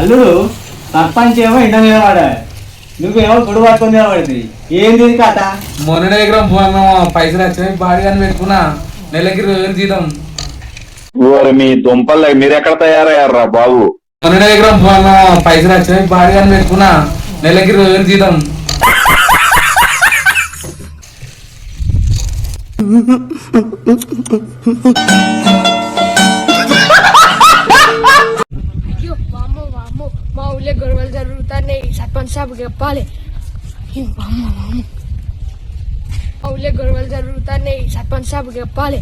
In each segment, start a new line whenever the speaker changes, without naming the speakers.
అల్లుడు సర్పంచ్ ఏమో ఇంట నిలబడా, నువ్వేమో గుడి పట్టుకొని నిలబడింది. ఏంది కథ?
మొన్న ఎకరం పైసలు వచ్చినాయి, బాడీ అని పెట్టుకున్నా. నెలకి 20,000 జీతం.
మీ దుంపలు మీరు ఎక్కడ తయారయ్యారా బాబు?
మొన్న ఎకరం పైసలు వచ్చినాయి, బాడీ అని పెట్టుకున్నా. నెలకి 20,000 జీతం.
మా ఊళ్ళో గొడవలు జరుగుతున్నాయి, సర్పంచ్ సాబ్ చెప్పాలి. మా ఊళ్ళో గొడవలు జరుగుతున్నాయి, సర్పంచ్ సాబ్ చెప్పాలి.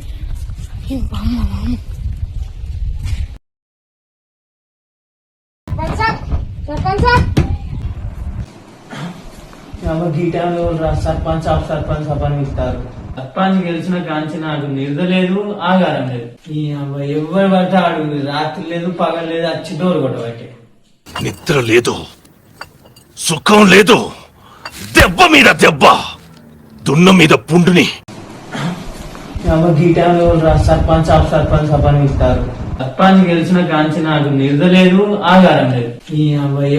సర్పంచ్
సర్పంచ్ సర్పంచ్ అని ఇస్తారు. సర్పంచ్ గెలిచిన కాంచి నాకు నిద్ర లేదు, ఆగారం లేదు. ఎవరు పడితే ఆడు రాత్రి లేదు పగలు లేదు, వచ్చి డోరు కొట్టబట్టే.
నిద్ర లేదు, సుఖం లేదు, దెబ్బ మీద దెబ్బ, దున్న మీద పుండుని.
సర్పంచ్ సర్పంచ్ అని ఇస్తారు. సర్పంచ్ గెలిచిన కాంచి నాకు నిద్ర లేదు, ఆగారం లేదు.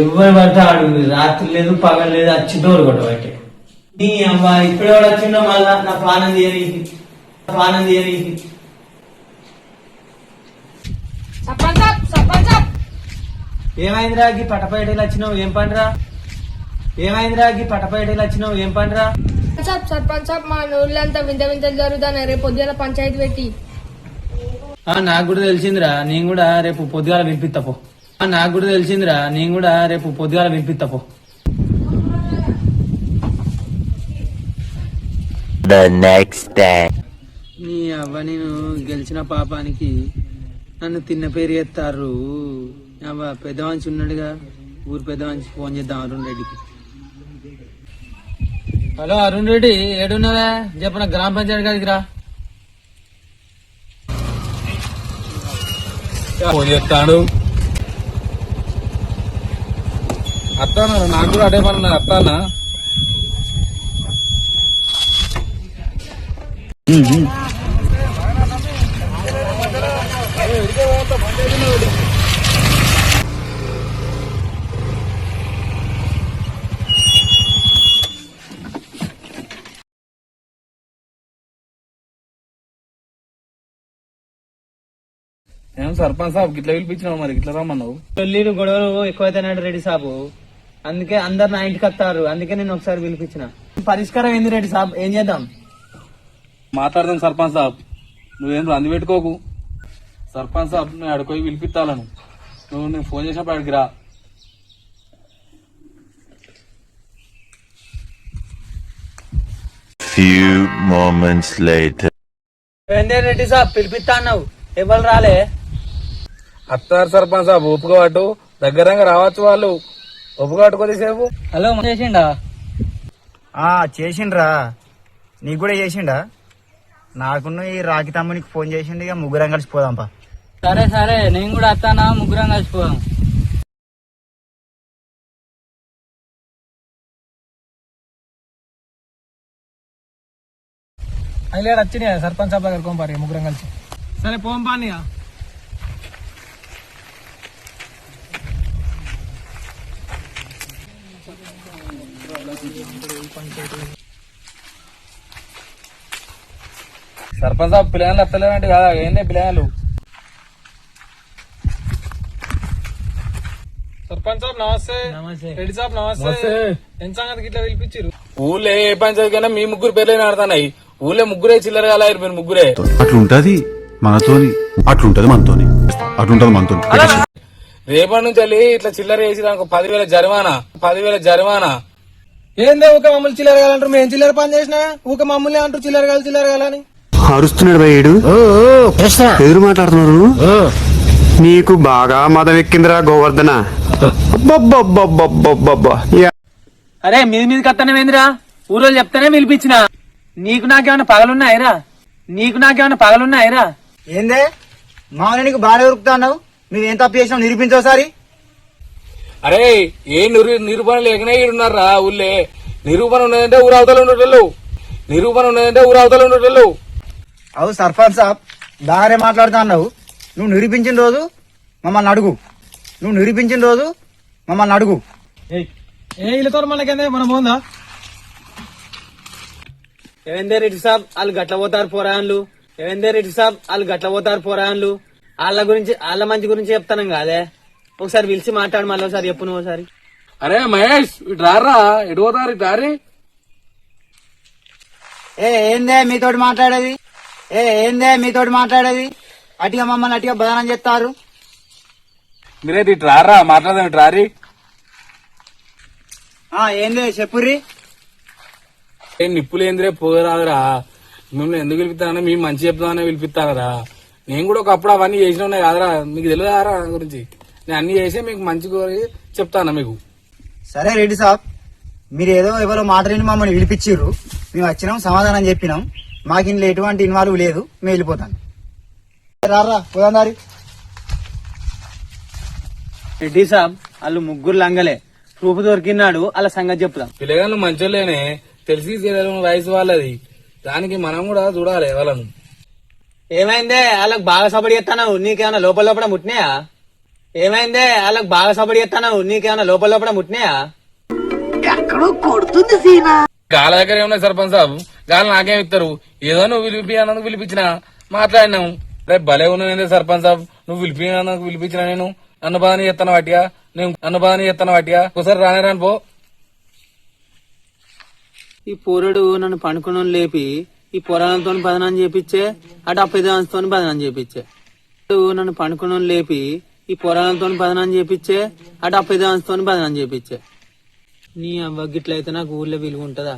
ఎవరు పడితే ఆడు రాత్రి లేదు పగలు లేదు, వచ్చి డోరు కొట్టబట్టే. నీ అవ్వ ఇప్పుడే వాడు వచ్చిండో మళ్ళా నా ప్రాణం తీయనీకి. ఏమైందిరా గీ పటపైడీలు వచ్చినావు, ఏం పండురా?
సర్పంచ్ మా ఊళ్ళంతా వింత వింతలు జరుగుతున్నాయి. రేపు పొద్దున పంచాయతీ పెట్టి.
నాకు కూడా తెలిసిందిరా, నేను కూడా రేపు పొద్దుగాల వినిపిస్తాపో. నీ అవ్వ నేను గెలిచిన పాపానికి నన్ను తిన్న పేరు ఎత్తారు. అవ్వ పెద్ద మనిషి ఉన్నాడుగా, ఊరు పెద్ద మనిషి ఫోన్ చేద్దాం అరుణ్ రెడ్డికి. హలో అరుణ్ రెడ్డి, ఏడున్నావా? చెప్పన గ్రామ పంచాయతీ గారికి రా.
ఫోన్ చేస్తాడు. అత్తానా, నాకు కూడా అడే పని అత్తానా. ఏం సర్పంచ్ సాబ్ గిట్లా పిలిపించినావు, మరి గిట్లా రమ్మన్నావు?
పెళ్లిలు గొడవలు ఎక్కువైతున్నాడు రెడ్డి సాబు, అందుకే అందరు నా ఇంటికి వస్తారు. అందుకే నేను ఒకసారి పిలిపించిన. పరిష్కారం ఏంది రెడ్డి సాబ్, ఏం చేద్దాం?
మాట్లాడదాం సర్పంచ్ సాబ్, నువ్వేం రంది పెట్టుకోకు. సర్పంచ్ సాబ్ నేను అడుకోయి పిలిపిస్తాను. నువ్వు నేను ఫోన్ చేసినప్పుడు అడిగి రా.
Few moments later.
రెడ్డి సాబ్ పిలిపిస్తా అన్నావు, ఎవరు రాలే?
అత్తారు సర్పంచ్ సాబ్ ఒప్పుకోబట్టు, దగ్గరంగా రావచ్చు వాళ్ళు. ఒప్పుకోబట్టు కొద్దిసేపు.
హలో చేసిండా?
చేసిండ్రా, నీకు కూడా చేసిండా? నాకున్న ఈ రాకి తమ్మునికి ఫోన్ చేసిండు, ఇక ముగ్గురం కలిసి పోదాంపా.
సరే నేను కూడా వస్తానా, ముగ్గురం కలిసిపోదాం.
అయితే వచ్చినాయి సర్పంచ్ సాబ్ దగ్గర కోంపారి ముగ్గురం కలిసి.
సరే పోంపాని.
సర్పంచ్ సాబ్ పిల్లలు వస్తలేనంటే కదా, ఏందే పిల్లలు?
సర్పంచ్ సాబ్ నమస్తే. రెడ్డి సాబ్ నమస్తే. ఏం సంగతి గిట్లా పిలిపించారు?
ఊళ్ళో ఏ పంచాయతీ కన్నా మీ ముగ్గురు పేర్లే ఆడుతున్నాయి. ఊళ్ళో ముగ్గురే చిల్లర కాలేరు, మీరు ముగ్గురే.
అట్లుంటది మనతోని, అట్లుంటది మనతోని.
రేపటి నుంచి వెళ్ళి ఇట్లా చిల్లర వేసి 10,000 జరిమానా.
ఏందే ఊక మమ్మల్ని చిల్లర కాలంటారు? మేము చిల్లర పని చేసినా ఊక మమ్మల్ని అంటారు చిల్లర కాలని.
అరుస్తున్నాడు భయ్యుడు, ఎదురు మాట్లాడుతున్నారు. నీకు బాగా మదం ఎక్కిందిరా గోవర్ధన.
అరే మీది కత్తనేందిరా? ఊరోళ్ళు చెప్తానే పిలిపించిన. నీకు నాకేమన్నా పగలున్నాయిరా?
ఏందే మామూలు నీకు బాగా ఉరుకుతా అన్నావు, నువ్వేం తప్పు చేసినావు నిరూపించోసారి.
అరే ఏ నిరూపణ లేకనే ఈడున్నారా ఊళ్ళే. నిరూపణ ఉన్నదంటే ఊరవతలు ఉండేటోళ్ళు.
అవు సర్పంచ్ సాబ్ బాగానే మాట్లాడుతా అన్నావు. నువ్వు నిరూపించిన రోజు మమ్మల్ని అడుగు. మమ్మల్ని అడుగు.
వీళ్ళతో మనకేందే మనం పోందా?
ఏమైందే రెడ్డి సాబ్ వాళ్ళు గట్ల పోతారు పోరాన్లు. ఏమైందే రెడ్డి సాబ్ వాళ్ళు గట్ల పోతారు పోరాన్లు. వాళ్ళ మంచి గురించి చెప్తాను కాదే. ఒకసారి పిలిచి మాట్లాడు, మళ్ళీ ఒకసారి చెప్పు నువ్వు ఒకసారి.
అరే మహేష్ ఇటు రారా, ఎటు పోతారు ఇటు రారి.
ఏందే మీతోటి మాట్లాడేది? అటిగా మమ్మల్ని అటిగా బదనం చేస్తారు.
మీరైతే ఇటు రారా, మాట్లాడదాం ఇటు రారి.
ఏందే చెప్పుర్రి.
నిప్పులు ఏందిరే పోరాదురా, మిమ్మల్ని ఎందుకు పిలిపిస్తానన్నా మేము మంచి చెప్తామని పిలిపిస్తానరా. నేను కూడా ఒకప్పుడు అవన్నీ చేసిన ఉన్నాయి కాదరా, మీకు తెలియదారా నా గురించి. నేను అన్ని చేసి మీకు మంచి కోరి చెప్తానా మీకు.
సరే రెడ్డి సాబ్, మీరు ఏదో ఎవరో మాట్లాడి మమ్మల్ని విడిపించారు. మేము వచ్చినాం, సమాధానం చెప్పినాం. మాకు ఇంట్లో ఎటువంటి ఇన్వాల్వ్ లేదు, మేము వెళ్ళిపోతాను. రారా పోదాం దారి.
రెడ్డి సాబ్ వాళ్ళు ముగ్గురు లంగలే, ప్రూఫ్ దొరికినాడు, వాళ్ళ సంగతి చెప్తాం.
పిల్లగాళ్ళు మంచోళ్ళేనే, తెలిసి తెలియని వయసు వాళ్ళది, దానికి మనం కూడా చూడాలి వాళ్ళను.
ఏమైందే వాళ్ళకి బాగా సబడి ఎత్తాను, నీకేమైనా లోపల లోపల ముట్టినాయా? ఏమైందే వాళ్ళకి బాగా సబడి ఎత్తాను, నీకేమైనా లోపల లోపల ముట్టినాయా?
గాల దగ్గర ఏమన్నా సర్పంచ్ సాబ్, గాలి నాకేం ఇస్తారు. ఏదో నువ్వు పిలిపి అన్నందుకు పిలిపించినా, మాట్లాడినావు. రేపు భలే ఉన్నావు సర్పంచ్ సాబ్, నువ్వు పిలిపినందుకు పిలిపించిన నేను నన్ను బాధని చెప్తాను వాటిగా ఒకసారి రాని పో.
ఈ పోరడు నన్ను పండుకున్న లేపి ఈ పొరాలతో బదనం చేపించే, అటు అప్పేదాంతో బదనం చేపించే. నన్ను పండుకున్న లేపి ఈ పొరాలతో బదనం చేపించే, అటు అప్పేదాంతో బదనం చేపించే. నీ అవ్వగిట్లయితే నాకు ఊర్లో విలువ ఉంటదా?